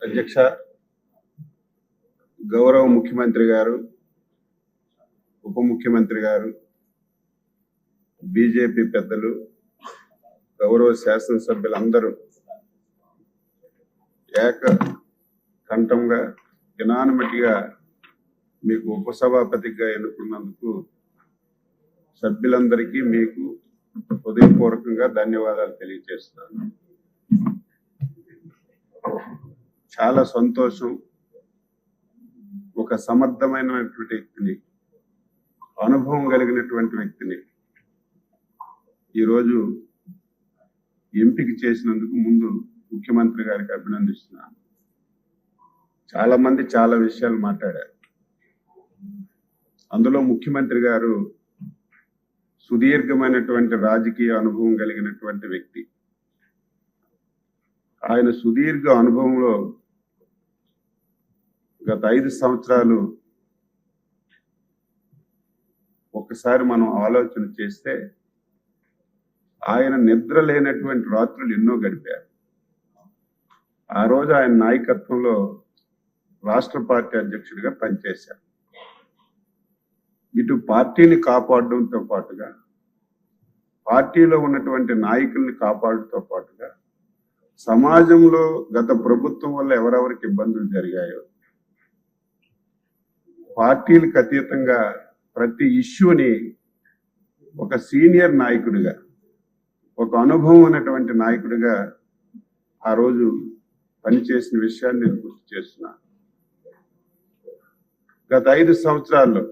అధ్యక్ష, గౌరవ ముఖ్యమంత్రి గారు, ఉప ముఖ్యమంత్రి గారు, బీజేపీ పెద్దలు, గౌరవ శాసనసభ్యులందరూ ఏక కంఠంగా యునానిమీగా మీకు ఉపసభాపతిగా ఎన్నుకున్నందుకు సభ్యులందరికీ మీకు హృదయపూర్వకంగా ధన్యవాదాలు తెలియజేస్తున్నాను. చాలా సంతోషం. ఒక సమర్థమైనటువంటి వ్యక్తిని, అనుభవం కలిగినటువంటి వ్యక్తిని ఈరోజు ఎంపిక చేసినందుకు ముందు ముఖ్యమంత్రి గారికి అభినందిస్తున్నాను. చాలా మంది చాలా విషయాలు మాట్లాడారు. అందులో ముఖ్యమంత్రి గారు సుదీర్ఘమైనటువంటి రాజకీయ అనుభవం కలిగినటువంటి వ్యక్తి. ఆయన సుదీర్ఘ అనుభవంలో గత 5 సంవత్సరాలు ఒక్కసారి మనం ఆలోచన చేస్తే ఆయన నిద్ర లేనటువంటి రాత్రులు ఎన్నో గడిపారు. ఆ రోజు ఆయన నాయకత్వంలో రాష్ట్ర పార్టీ అధ్యక్షుడిగా పనిచేశారు. ఇటు పార్టీని కాపాడడంతో పాటుగా, పార్టీలో ఉన్నటువంటి నాయకుల్ని కాపాడటంతో పాటుగా, సమాజంలో గత ప్రభుత్వం వల్ల ఎవరెవరికి ఇబ్బందులు జరిగాయో పార్టీలకు అతీతంగా ప్రతి ఇష్యూని ఒక సీనియర్ నాయకుడిగా, ఒక అనుభవం ఉన్నటువంటి నాయకుడిగా ఆ రోజు పనిచేసిన విషయాన్ని నేను గుర్తు చేస్తున్నాను. గత 5 సంవత్సరాల్లో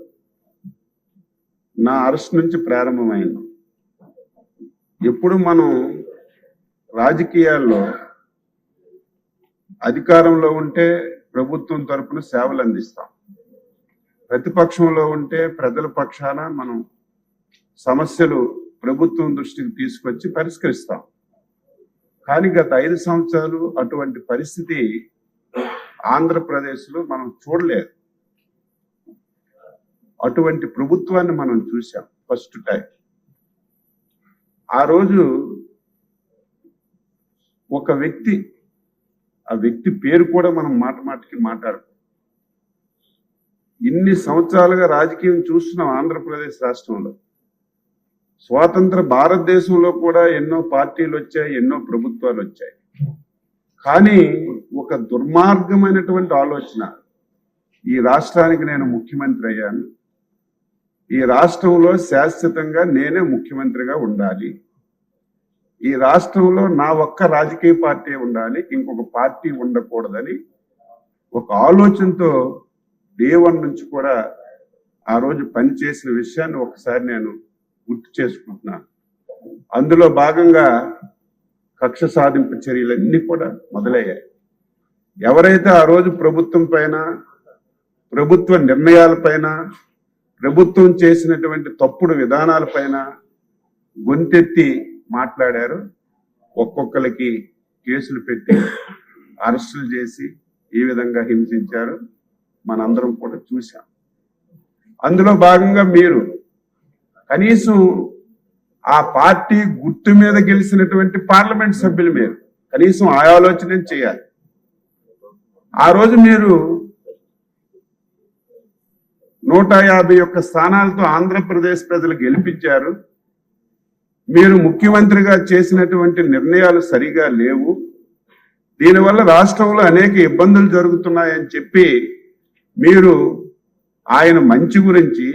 నా అరెస్ట్ నుంచి ప్రారంభమైంది. ఎప్పుడు మనం రాజకీయాల్లో అధికారంలో ఉంటే ప్రభుత్వం తరపున సేవలు అందిస్తాం, ప్రతిపక్షంలో ఉంటే ప్రజల పక్షాన మనం సమస్యలు ప్రభుత్వం దృష్టికి తీసుకొచ్చి పరిష్కరిస్తాం. కానీ గత 5 సంవత్సరాలు అటువంటి పరిస్థితి ఆంధ్రప్రదేశ్లో మనం చూడలేదు. అటువంటి ప్రభుత్వాన్ని మనం చూసాం ఫస్ట్ టైం. ఆ రోజు ఒక వ్యక్తి, ఆ వ్యక్తి పేరు కూడా మనం మాటికి మాట్లాడుతాం. ఇన్ని సంవత్సరాలుగా రాజకీయం చూస్తున్నాం ఆంధ్రప్రదేశ్ రాష్ట్రంలో. స్వాతంత్ర భారతదేశంలో కూడా ఎన్నో పార్టీలు వచ్చాయి, ఎన్నో ప్రభుత్వాలు వచ్చాయి. కానీ ఒక దుర్మార్గమైనటువంటి ఆలోచన, ఈ రాష్ట్రానికి నేను ముఖ్యమంత్రి అయ్యాను, ఈ రాష్ట్రంలో శాశ్వతంగా నేనే ముఖ్యమంత్రిగా ఉండాలి, ఈ రాష్ట్రంలో నా ఒక్క రాజకీయ పార్టీ ఉండాలి, ఇంకొక పార్టీ ఉండకూడదని ఒక ఆలోచనతో డే 1 నుంచి కూడా ఆ రోజు పనిచేసిన విషయాన్ని ఒకసారి నేను గుర్తు చేసుకుంటున్నాను. అందులో భాగంగా కక్ష సాధింపు చర్యలన్నీ కూడా మొదలయ్యాయి. ఎవరైతే ఆ రోజు ప్రభుత్వం పైన, ప్రభుత్వ నిర్ణయాలపైన, ప్రభుత్వం చేసినటువంటి తప్పుడు విధానాలపైన గొంతెత్తి మాట్లాడారు, ఒక్కొక్కరికి కేసులు పెట్టి అరెస్టులు చేసి ఈ విధంగా హింసించారు, మనందరం కూడా చూసాం. అందులో భాగంగా మీరు కనీసం ఆ పార్టీ గుర్తు మీద గెలిచినటువంటి పార్లమెంట్ సభ్యులు మీరు కనీసం ఆ ఆలోచన చేయాలి. ఆ రోజు మీరు 151 స్థానాలతో ఆంధ్రప్రదేశ్ ప్రజలు గెలిపించారు. మీరు ముఖ్యమంత్రిగా చేసినటువంటి నిర్ణయాలు సరిగా లేవు, దీనివల్ల రాష్ట్రంలో అనేక ఇబ్బందులు జరుగుతున్నాయని చెప్పి మీరు ఆయన మంచి గురించి,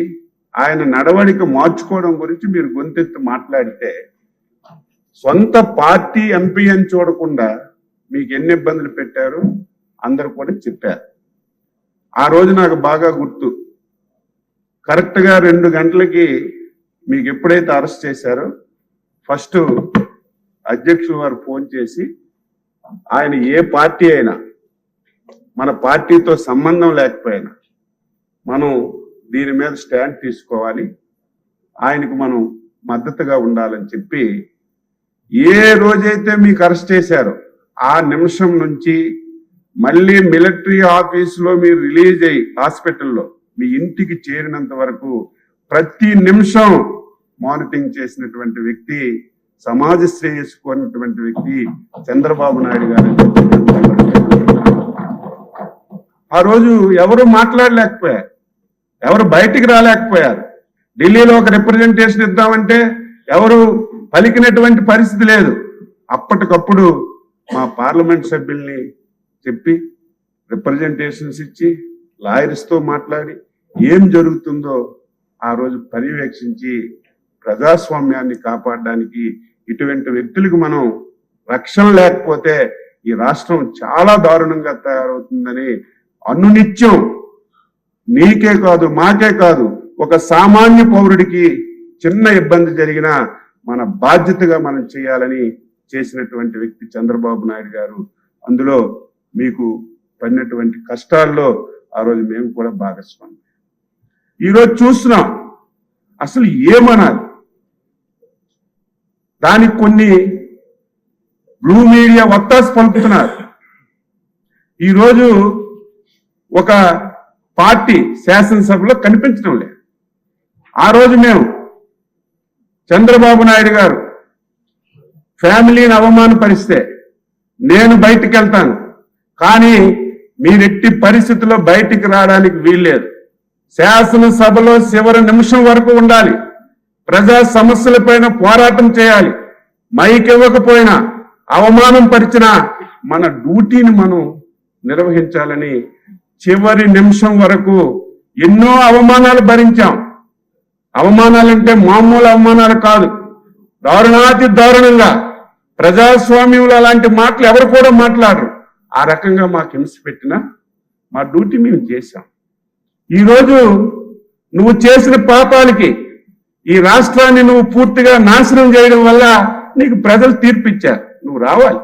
ఆయన నడవడిక మార్చుకోవడం గురించి మీరు గొంతెత్తి మాట్లాడితే, సొంత పార్టీ ఎంపీ అని చూడకుండా మీకు ఎన్ని ఇబ్బందులు పెట్టారు అందరూ కూడా చెప్పారు. ఆ రోజు నాకు బాగా గుర్తు, కరెక్ట్గా 2 గంటలకి మీకు ఎప్పుడైతే అరెస్ట్ చేశారో ఫస్ట్ అధ్యక్షుల వారు ఫోన్ చేసి, ఆయన ఏ పార్టీ అయినా, మన పార్టీతో సంబంధం లేకపోయినా మనం దీని మీద స్టాండ్ తీసుకోవాలి, ఆయనకు మనం మద్దతుగా ఉండాలని చెప్పి, ఏ రోజైతే మీకు అరెస్ట్ చేశారో ఆ నిమిషం నుంచి మళ్ళీ మిలిటరీ ఆఫీసులో మీరు రిలీజ్ అయ్యి హాస్పిటల్లో మీ ఇంటికి చేరినంత వరకు ప్రతి నిమిషం మానిటరింగ్ చేసినటువంటి వ్యక్తి, సమాజ శ్రేయస్సు కోరినటువంటి వ్యక్తి చంద్రబాబు నాయుడు గారు. ఆ రోజు ఎవరు మాట్లాడలేకపోయారు, ఎవరు బయటికి రాలేకపోయారు. ఢిల్లీలో ఒక రిప్రజెంటేషన్ ఇద్దామంటే ఎవరు పలికినటువంటి పరిస్థితి లేదు. అప్పటికప్పుడు మా పార్లమెంట్ సభ్యుల్ని చెప్పి రిప్రజెంటేషన్స్ ఇచ్చి లాయర్స్తో మాట్లాడి ఏం జరుగుతుందో ఆ రోజు పర్యవేక్షించి ప్రజాస్వామ్యాన్ని కాపాడడానికి ఇటువంటి వ్యక్తులకు మనం రక్షణ లేకపోతే ఈ రాష్ట్రం చాలా దారుణంగా తయారవుతుందని అనునిత్యం నీకే కాదు మాకే కాదు ఒక సామాన్య పౌరుడికి చిన్న ఇబ్బంది జరిగినా మన బాధ్యతగా మనం చేయాలని చేసినటువంటి వ్యక్తి చంద్రబాబు నాయుడు గారు. అందులో మీకు పడినటువంటి కష్టాల్లో ఆ రోజు మేము కూడా భాగస్వామి. ఈరోజు చూస్తున్నాం అసలు ఏమనాలి, దానికి కొన్ని బ్లూ మీడియా వత్తాసు పలుకుతున్నారు. ఈరోజు ఒక పార్టీ శాసనసభలో కనిపించడం లేదు. ఆ రోజు మేము చంద్రబాబు నాయుడు గారు ఫ్యామిలీని అవమానపరిస్తే నేను బయటికి వెళ్తాను, కానీ మీరెట్టి పరిస్థితుల్లో బయటికి రావడానికి వీల్లేదు. శాసనసభలో చివరి నిమిషం వరకు ఉండాలి. ప్రజా సమస్యలపైన పోరాటం చేయాలి. మైక్ ఇవ్వకపోయినా అవమానం పరిచిన మన డ్యూటీని మనం నిర్వహించాలని చివరి నిమిషం వరకు ఎన్నో అవమానాలు భరించాం. అవమానాలంటే మామూలు అవమానాలు కాదు, దారుణాతి దారుణంగా. ప్రజాస్వామ్యంలో అలాంటి మాటలు ఎవరు కూడా మాట్లాడరు. ఆ రకంగా మాకు హింస పెట్టినా మా డ్యూటీ మేము చేశాం. ఈరోజు నువ్వు చేసిన పాపాలకి ఈ రాష్ట్రాన్ని నువ్వు పూర్తిగా నాశనం చేయడం వల్ల నీకు ప్రజలు తీర్పిచ్చారు. నువ్వు రావాలి,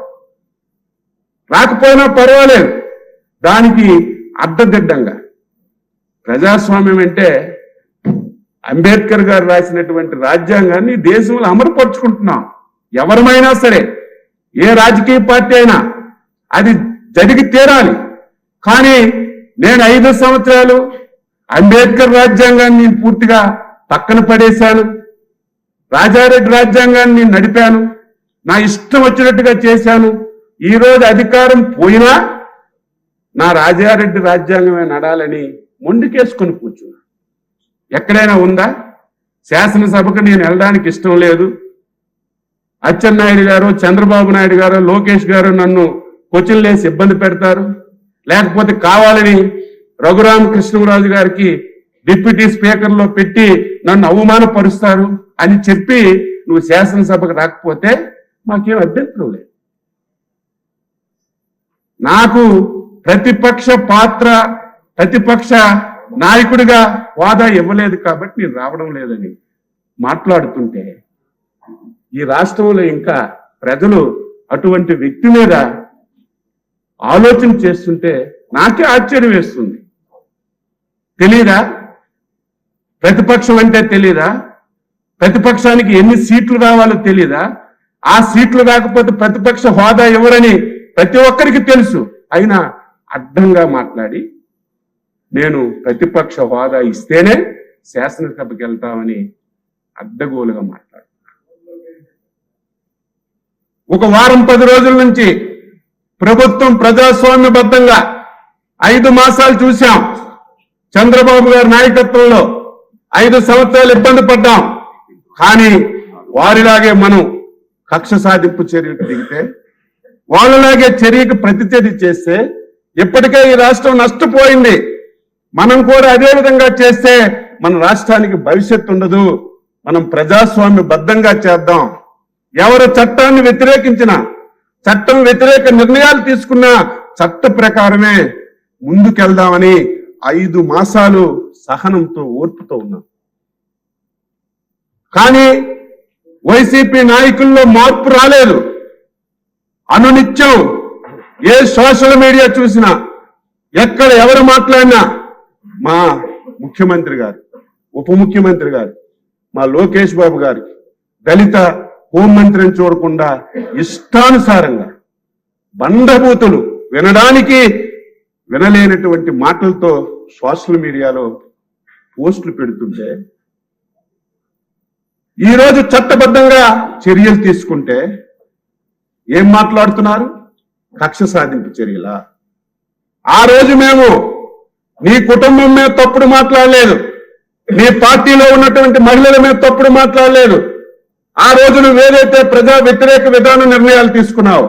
రాకపోయినా పర్వాలేదు. దానికి అడ్డదిడ్డంగా ప్రజాస్వామ్యం అంటే అంబేద్కర్ గారు రాసినటువంటి రాజ్యాంగాన్ని దేశంలో అమలుపరుచుకుంటున్నాం. ఎవరమైనా సరే, ఏ రాజకీయ పార్టీ అయినా అది జరిగి తీరాలి. కానీ నేను 5 సంవత్సరాలు అంబేద్కర్ రాజ్యాంగాన్ని పూర్తిగా పక్కన పడేశాను. రాజారెడ్డి రాజ్యాంగాన్ని నడిపాను, నా ఇష్టం వచ్చినట్టుగా చేశాను. ఈరోజు అధికారం పోయినా నా రాజారెడ్డి రాజ్యాంగమే నడాలని మొండికేసుకొని కూర్చున్నా. ఎక్కడైనా ఉందా? శాసనసభకు నేను వెళ్ళడానికి ఇష్టం లేదు. అచ్చెన్నాయుడు గారు, చంద్రబాబు నాయుడు గారు, లోకేష్ గారు నన్ను కొచ్చిన్లేసి ఇబ్బంది పెడతారు, లేకపోతే కావాలని రఘురామకృష్ణరాజు గారికి డిప్యూటీ స్పీకర్లో పెట్టి నన్ను అవమానపరుస్తారు అని చెప్పి నువ్వు శాసనసభకు రాకపోతే మాకేం అభ్యంతరం లేదు. నాకు ప్రతిపక్ష పాత్ర, ప్రతిపక్ష నాయకుడిగా హోదా ఇవ్వలేదు కాబట్టి నేను రావడం లేదని మాట్లాడుతుంటే ఈ రాష్ట్రంలో ఇంకా ప్రజలు అటువంటి వ్యక్తి మీద ఆలోచన చేస్తుంటే నాకే ఆశ్చర్యం వేస్తుంది. తెలీదా? ప్రతిపక్షం అంటే తెలీదా? ప్రతిపక్షానికి ఎన్ని సీట్లు రావాలో తెలీదా? ఆ సీట్లు రాకపోతే ప్రతిపక్ష హోదా ఎవరని ప్రతి ఒక్కరికి తెలుసు. అయినా అడ్డంగా మాట్లాడి నేను ప్రతిపక్ష హోదా ఇస్తేనే శాసనసభకి వెళ్తామని అడ్డగోలుగా మాట్లాడుతున్నా. ఒక వారం 10 రోజుల నుంచి ప్రభుత్వం ప్రజాస్వామ్యబద్ధంగా 5 మాసాలు చూశాం. చంద్రబాబు గారి నాయకత్వంలో 5 సంవత్సరాలు ఇబ్బంది పడ్డాం. కానీ వారిలాగే మనం కక్ష సాధింపు చర్యకు దిగితే, వాళ్ళలాగే చర్యకు ప్రతిచర్య చేస్తే ఇప్పటికే ఈ రాష్ట్రం నష్టపోయింది. మనం కూడా అదే విధంగా చేస్తే మన రాష్ట్రానికి భవిష్యత్తు ఉండదు. మనం ప్రజాస్వామ్యబద్ధంగా చేద్దాం. ఎవరు చట్టాన్ని వ్యతిరేకించినా, చట్టం వ్యతిరేక నిర్ణయాలు తీసుకున్నా చట్ట ప్రకారమే ముందుకెళ్దామని 5 మాసాలు సహనంతో, ఓర్పుతో ఉన్నాం. కానీ వైసీపీ నాయకుల్లో మార్పు రాలేదు. అనునిత్యం ఏ సోషల్ మీడియా చూసినా, ఎక్కడ ఎవరు మాట్లాడినా మా ముఖ్యమంత్రి గారు, ఉప ముఖ్యమంత్రి గారు, మా లోకేష్ బాబు గారికి దళిత హోంమంత్రిని చూడకుండా ఇష్టానుసారంగా బండబూతులు, వినడానికి వినలేనటువంటి మాటలతో సోషల్ మీడియాలో పోస్టులు పెడుతుంటే, ఈరోజు చట్టబద్ధంగా చర్యలు తీసుకుంటే ఏం మాట్లాడుతున్నారు? కక్ష సాధింపు చర్యలా? ఆ రోజు మేము నీ కుటుంబం మీద తప్పుడు మాట్లాడలేదు, నీ పార్టీలో ఉన్నటువంటి మహిళల మీద తప్పుడు మాట్లాడలేదు. ఆ రోజు నువ్వు ఏదైతే ప్రజా వ్యతిరేక విధాన నిర్ణయాలు తీసుకున్నావు,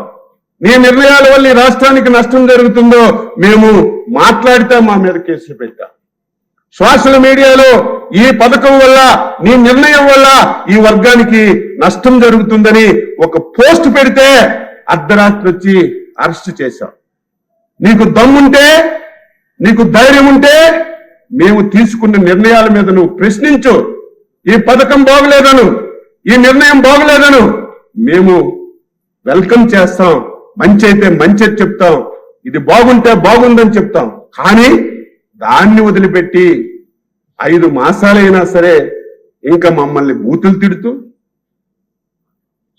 నీ నిర్ణయాల వల్ల ఈ రాష్ట్రానికి నష్టం జరుగుతుందో మేము మాట్లాడితే మా మీద కేసులు పెట్టాం. సోషల్ మీడియాలో ఈ పథకం వల్ల, నీ నిర్ణయం వల్ల ఈ వర్గానికి నష్టం జరుగుతుందని ఒక పోస్ట్ పెడితే అర్ధరాత్రి వచ్చి అరెస్ట్ చేశాం. నీకు దమ్ముంటే, నీకు ధైర్యం ఉంటే మేము తీసుకున్న నిర్ణయాల మీద నువ్వు ప్రశ్నించు. ఈ పథకం బాగలేదను, ఈ నిర్ణయం బాగలేదను, మేము వెల్కమ్ చేస్తాం. మంచి అయితే మంచి చెప్తాం, ఇది బాగుంటే బాగుందని చెప్తాం. కానీ దాన్ని వదిలిపెట్టి 5 మాసాలైనా సరే ఇంకా మమ్మల్ని బూతులు తిడుతూ,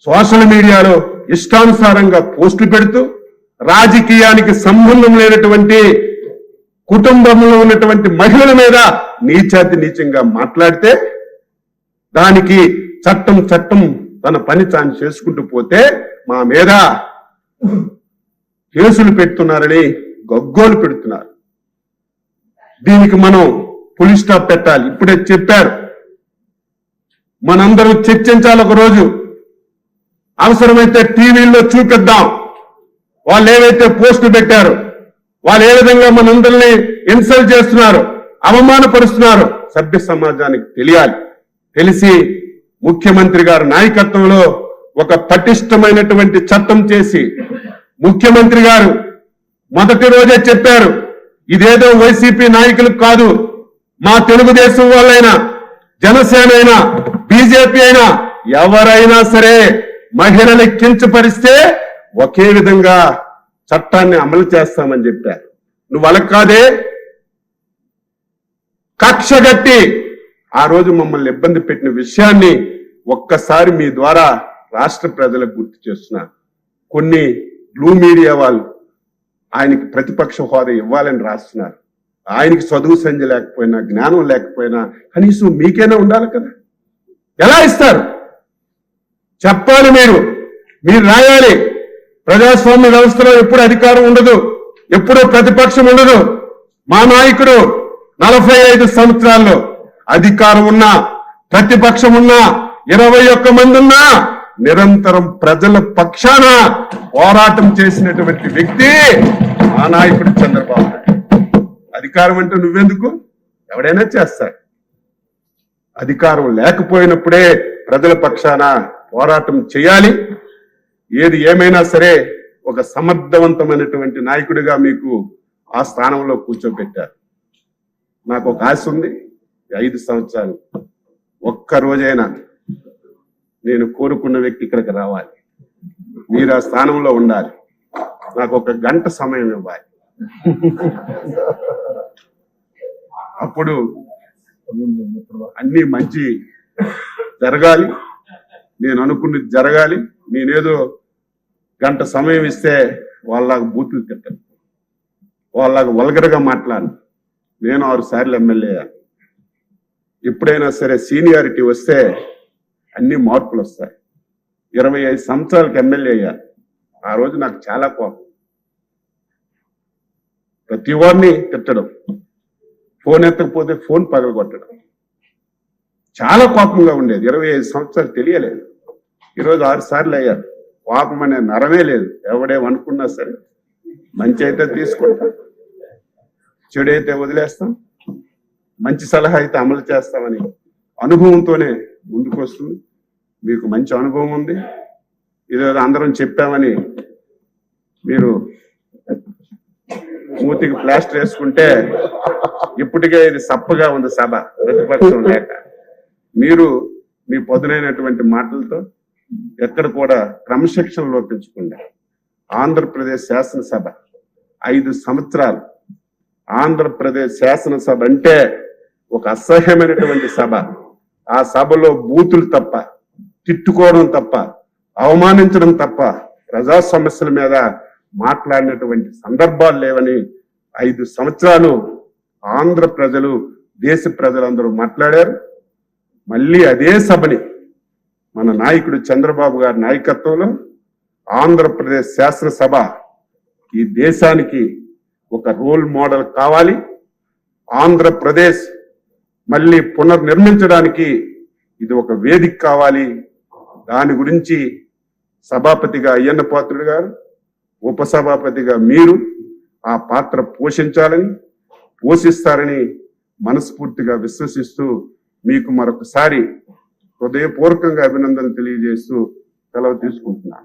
సోషల్ మీడియాలో ఇష్టానుసారంగా పోస్టులు పెడుతూ, రాజకీయానికి సంబంధం లేనటువంటి కుటుంబంలో ఉన్నటువంటి మహిళల మీద నీచాతి నీచంగా మాట్లాడితే దానికి చట్టం తన పని తాను చేసుకుంటూ పోతే మా మీద కేసులు పెడుతున్నారని గగ్గోలు పెడుతున్నారు. దీనికి మనం పులి స్టాప్ పెట్టాలి. ఇప్పుడే చెప్పారు, మనందరూ చర్చించాలి. ఒక రోజు అవసరమైతే టీవీల్లో చూపిద్దాం వాళ్ళు ఏవైతే పోస్టులు పెట్టారు, వాళ్ళు ఏ విధంగా మనందరినీ ఇన్సల్ట్ చేస్తున్నారు, అవమానపరుస్తున్నారు. సభ్య సమాజానికి తెలియాలి. తెలిసి ముఖ్యమంత్రి గారి నాయకత్వంలో ఒక పటిష్టమైనటువంటి చట్టం చేసి, ముఖ్యమంత్రి గారు మొదటి రోజే చెప్పారు, ఇదేదో వైసీపీ నాయకులకు కాదు, మా తెలుగుదేశం వాళ్ళైనా, జనసేన అయినా, బీజేపీ అయినా, ఎవరైనా సరే మహిళని కించపరిస్తే ఒకే విధంగా చట్టాన్ని అమలు చేస్తామని చెప్పారు. నువ్వు అలా కాదే, కక్షగట్టి ఆ రోజు మమ్మల్ని ఇబ్బంది పెట్టిన విషయాన్ని ఒక్కసారి మీ ద్వారా రాష్ట్ర ప్రజలకు గుర్తు చేస్తున్నారు. కొన్ని బ్లూ మీడియా వాళ్ళు ఆయనకి ప్రతిపక్ష హోదా ఇవ్వాలని రాస్తున్నారు. ఆయనకి చదువు సంధ్య లేకపోయినా, జ్ఞానం లేకపోయినా కనీసం మీకైనా ఉండాలి కదా. ఎలా ఇస్తారు చెప్పాలి. మీరు రాయాలి. ప్రజాస్వామ్య వ్యవస్థలో ఎప్పుడు అధికారం ఉండదు, ఎప్పుడూ ప్రతిపక్షం ఉండదు. మా నాయకుడు 45 సంవత్సరాల్లో అధికారం ఉన్నా, ప్రతిపక్షం ఉన్నా, 21 మంది ఉన్నా నిరంతరం ప్రజల పక్షాన పోరాటం చేసినటువంటి వ్యక్తి మా నాయకుడు చంద్రబాబు నాయుడు. అధికారం అంటే నువ్వెందుకు, ఎవడైనా చేస్తాడు. అధికారం లేకపోయినప్పుడే ప్రజల పక్షాన పోరాటం చేయాలి. ఏది ఏమైనా సరే ఒక సమర్థవంతమైనటువంటి నాయకుడిగా మీకు ఆ స్థానంలో కూర్చోబెట్టారు. నాకు ఒక ఆశ ఉంది. 5 సంవత్సరాలు ఒక్క రోజైనా నేను కోరుకున్న వ్యక్తి ఇక్కడికి రావాలి, మీరు ఆ స్థానంలో ఉండాలి. నాకు 1 గంట సమయం ఇవ్వాలి. అప్పుడు అన్ని మంచి జరగాలి, నేను అనుకున్నది జరగాలి. నేనేదో గంట సమయం ఇస్తే వాళ్ళలాగా బూతులు తిట్టాను, వాళ్ళలాగా వల్గర్గా మాట్లాడను. నేను 6 సార్లు ఎమ్మెల్యే. ఎప్పుడైనా సరే సీనియారిటీ వస్తే అన్ని మార్పులు వస్తాయి. 25 సంవత్సరాలకు ఎమ్మెల్యే అయ్యాను. ఆ రోజు నాకు చాలా కోపం. ప్రతి వారిని తిట్టడం, ఫోన్ ఎత్తకపోతే ఫోన్ పగలగొట్టడం, చాలా కోపంగా ఉండేది. 25 సంవత్సరాలు తెలియలేదు. ఈరోజు 6 సార్లు అయ్యారు. కోపం అనే నరమే లేదు. ఎవడేమనుకున్నా సరే మంచి అయితే తీసుకుంటాం, చెడు అయితే వదిలేస్తాం, మంచి సలహా అయితే అమలు చేస్తామని అనుభవంతోనే ముందుకు వస్తుంది. మీకు మంచి అనుభవం ఉంది. ఈరోజు అందరం చెప్పామని మీరు మూతికి ప్లాస్టర్ వేసుకుంటే ఇప్పటికే ఇది సప్పగా ఉంది సభ, ప్రతిపక్షం లేక. మీరు మీ పదునైనటువంటి మాటలతో ఎక్కడ కూడా క్రమశిక్షణ లోపించకుండా ఆంధ్రప్రదేశ్ శాసనసభ 5 సంవత్సరాలు, ఆంధ్రప్రదేశ్ శాసనసభ అంటే ఒక అసహ్యమైనటువంటి సభ. ఆ సభలో బూతులు తప్ప, తిట్టుకోవడం తప్ప, అవమానించడం తప్ప ప్రజా సమస్యల మీద మాట్లాడినటువంటి సందర్భాలు లేవని 5 సంవత్సరాలు ఆంధ్ర ప్రజలు, దేశ ప్రజలందరూ మాట్లాడారు. మళ్ళీ అదే సభని మన నాయకుడు చంద్రబాబు గారి నాయకత్వంలో ఆంధ్రప్రదేశ్ శాసనసభ ఈ దేశానికి ఒక రోల్ మోడల్ కావాలి. ఆంధ్రప్రదేశ్ మళ్ళీ పునర్నిర్మించడానికి ఇది ఒక వేదిక కావాలి. దాని గురించి సభాపతిగా అయ్యన్న పాత్రుడు గారు, ఉపసభాపతిగా మీరు ఆ పాత్ర పోషిస్తారని మనస్ఫూర్తిగా విశ్వసిస్తూ మీకు మరొకసారి హృదయపూర్వకంగా అభినందనలు తెలియజేస్తూ సెలవు తీసుకుంటున్నాను.